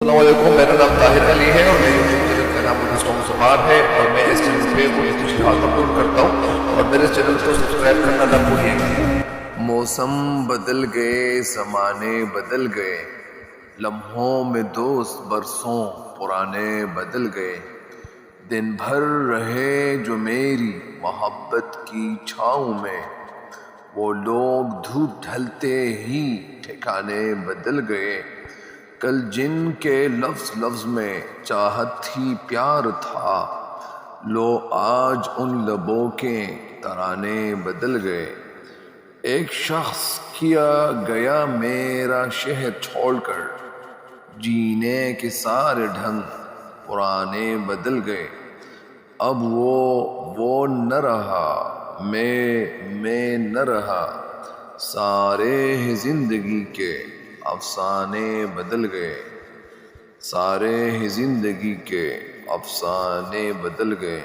السلام علیکم، میرا نام طاہر علی ہے اور میری یوٹیوب چینل کا نام مسٹفار ہے اور میں اس چینل پہ کوئی تشریحات اپلوڈ کرتا ہوں اور میرے چینل کو سبسکرائب کرنا نہ بھولیے گا۔ موسم بدل گئے، زمانے بدل گئے، لمحوں میں دوست برسوں پرانے بدل گئے، دن بھر رہے جو میری محبت کی چھاؤں میں، وہ لوگ دھوپ ڈھلتے ہی ٹھکانے بدل گئے۔ کل جن کے لفظ لفظ میں چاہت تھی، پیار تھا، لو آج ان لبوں کے ترانے بدل گئے۔ ایک شخص کیا گیا میرا شہر چھوڑ کر، جینے کے سارے ڈھنگ پرانے بدل گئے۔ اب وہ نہ رہا، میں نہ رہا، سارے ہی زندگی کے افسانے بدل گئے، سارے ہی زندگی کے افسانے بدل گئے۔